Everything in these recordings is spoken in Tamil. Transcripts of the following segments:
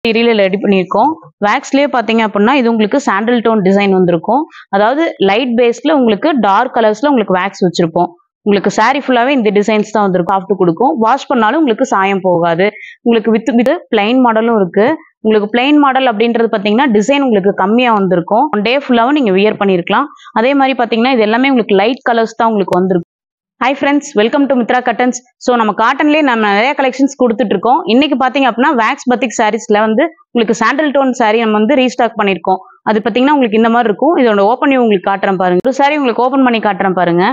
மெட்டீரியல் ரெடி பண்ணியிருக்கோம். வேக்ஸ்லயே பார்த்தீங்க அப்படின்னா இது உங்களுக்கு சாண்டல் டோன் டிசைன் வந்திருக்கும். அதாவது லைட் பேஸ்ல உங்களுக்கு டார்க் கலர்ஸ்ல உங்களுக்கு வேக்ஸ் வச்சிருப்போம். உங்களுக்கு saree ஃபுல்லாவே இந்த டிசைன்ஸ் தான் வந்திருக்கும். சாஃப்ட் கொடுக்கும். வாஷ் பண்ணாலும் உங்களுக்கு சாயம் போகாது. உங்களுக்கு வித் பிளைன் மாடலும் இருக்கு. உங்களுக்கு பிளைன் மாடல் அப்படின்றது பார்த்தீங்கன்னா டிசைன் உங்களுக்கு கம்மியா வந்திருக்கும். ஒன் டே ஃபுல்லாவும் நீங்க வியர் பண்ணிருக்கலாம். அதே மாதிரி பார்த்தீங்கன்னா இது எல்லாமே உங்களுக்கு லைட் கலர்ஸ் தான் உங்களுக்கு வந்திருக்கும். Hi friends, welcome to Mitra cottons. So நம்ம காட்டன்லேயே நம்ம நிறைய கலெக்ஷன்ஸ் கொடுத்துட்டு இருக்கோம். இன்னைக்கு பார்த்தீங்க அப்படின்னா வேக்ஸ் பத்திக் சாரீஸ்ல வந்து உங்களுக்கு சாண்டல் டோன் saree நம்ம வந்து ரீஸ்டாக் பண்ணியிருக்கோம். அது பார்த்தீங்கன்னா உங்களுக்கு இந்த மாதிரி இருக்கும். இதோட ஓப்பன் உங்களுக்கு காட்டுறேன் பாருங்க. ஒரு saree உங்களுக்கு ஓப்பன் பண்ணி காட்டுறேன் பாருங்க.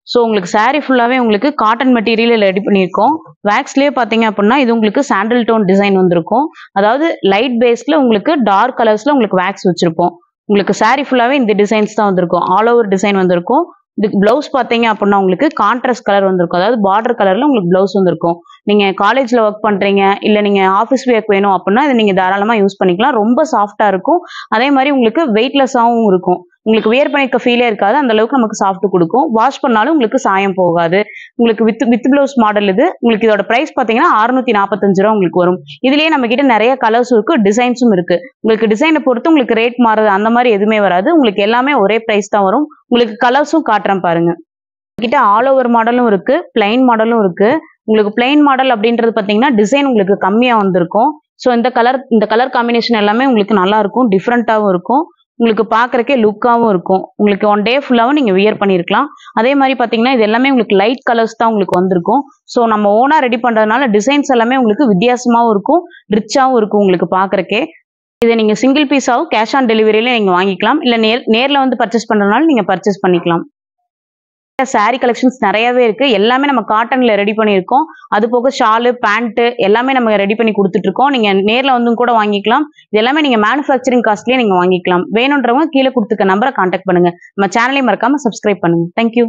ஸோ உங்களுக்கு saree ஃபுல்லாவே உங்களுக்கு காட்டன் மெட்டீரியல் ரெடி பண்ணியிருக்கோம். வேக்ஸ்லயே பார்த்தீங்க அப்படின்னா இது உங்களுக்கு சாண்டல் டோன் டிசைன் வந்திருக்கும். அதாவது லைட் பேஸ்ல உங்களுக்கு டார்க் கலர்ஸ்ல உங்களுக்கு வேக்ஸ் வச்சிருப்போம். உங்களுக்கு saree ஃபுல்லாவே இந்த டிசைன்ஸ் தான் வந்திருக்கும். ஆல் ஓவர் டிசைன் வந்திருக்கும். இதுக்கு பிளவுஸ் பார்த்தீங்க அப்படின்னா உங்களுக்கு கான்ட்ராஸ்ட் கலர் வந்திருக்கும். அதாவது பார்டர் கலர்ல உங்களுக்கு பிளவுஸ் வந்திருக்கும். நீங்க காலேஜ்ல ஒர்க் பண்றீங்க, இல்ல நீங்க ஆஃபீஸ் வேர்க் வேணும் அப்படின்னா இதை நீங்க தாராளமா யூஸ் பண்ணிக்கலாம். ரொம்ப சாஃப்டா இருக்கும். அதே மாதிரி உங்களுக்கு வெயிட்லெஸ்ஸாகவும் இருக்கும். உங்களுக்கு வியர் பண்ணிக்க ஃபீலே இருக்காது. அந்த அளவுக்கு நமக்கு சாஃப்ட் கொடுக்கும். வாஷ் பண்ணாலும் உங்களுக்கு சாயம் போகாது. உங்களுக்கு வித் பிளவுஸ் மாடல் இது. உங்களுக்கு இதோட பிரைஸ் பார்த்தீங்கன்னா 645 ரூபா உங்களுக்கு வரும். இதுலயே நம்ம கிட்ட நிறைய கலர்ஸ் இருக்கு, டிசைன்ஸும் இருக்கு. உங்களுக்கு டிசைனை பொறுத்து உங்களுக்கு ரேட் மாறுது அந்த மாதிரி எதுவுமே வராது. உங்களுக்கு எல்லாமே ஒரே பிரைஸ் தான் வரும். உங்களுக்கு கலர்ஸும் காட்டுறேன் பாருங்க. கிட்ட ஆல் ஓவர் மாடலும் இருக்கு, பிளைன் மாடலும் இருக்கு. உங்களுக்கு பிளைன் மாடல் அப்படின்றது பார்த்தீங்கன்னா டிசைன் உங்களுக்கு கம்மியா வந்திருக்கும். ஸோ இந்த கலர் காம்பினேஷன் எல்லாமே உங்களுக்கு நல்லா இருக்கும், டிஃப்ரெண்டாகவும் இருக்கும். உங்களுக்கு பார்க்கறக்கே லுக்காகவும் இருக்கும். உங்களுக்கு ஒன் டே ஃபுல்லாகவும் நீங்கள் வியர் பண்ணியிருக்கலாம். அதே மாதிரி பார்த்தீங்கன்னா இது எல்லாமே உங்களுக்கு லைட் கலர்ஸ் தான் உங்களுக்கு வந்திருக்கும். ஸோ நம்ம ஓனாக ரெடி பண்ணுறதுனால டிசைன்ஸ் எல்லாமே உங்களுக்கு வித்தியாசமாகவும் இருக்கும், ரிச்சாகவும் இருக்கும் உங்களுக்கு பார்க்கறக்கே. இதை நீங்கள் சிங்கிள் பீஸாகவும் கேஷ் ஆன் டெலிவரியில நீங்கள் வாங்கிக்கலாம். இல்லை நேரில் வந்து பர்ச்சேஸ் பண்ணுறதுனால நீங்கள் பர்ச்சேஸ் பண்ணிக்கலாம். saree கலெக்ஷன்ஸ் நிறையவே இருக்கு. எல்லாமே நம்ம காட்டன்ல ரெடி பண்ணியிருக்கோம். அது போக ஷாலு, பேண்ட் எல்லாமே நம்ம ரெடி பண்ணி கொடுத்துட்டு இருக்கோம். நீங்க நேர்ல வந்து கூட வாங்கிக்கலாம். இது எல்லாமே நீங்க மேனுஃபேக்சரிங் காஸ்ட்லயே நீங்க வாங்கிக்கலாம். வேணும்ன்றவங்க கீழே கொடுத்துக்க நம்பரை கான்டாக்ட் பண்ணுங்க. நம்ம சேனலை மறக்காம சப்ஸ்கிரைப் பண்ணுங்க. தேங்க்யூ.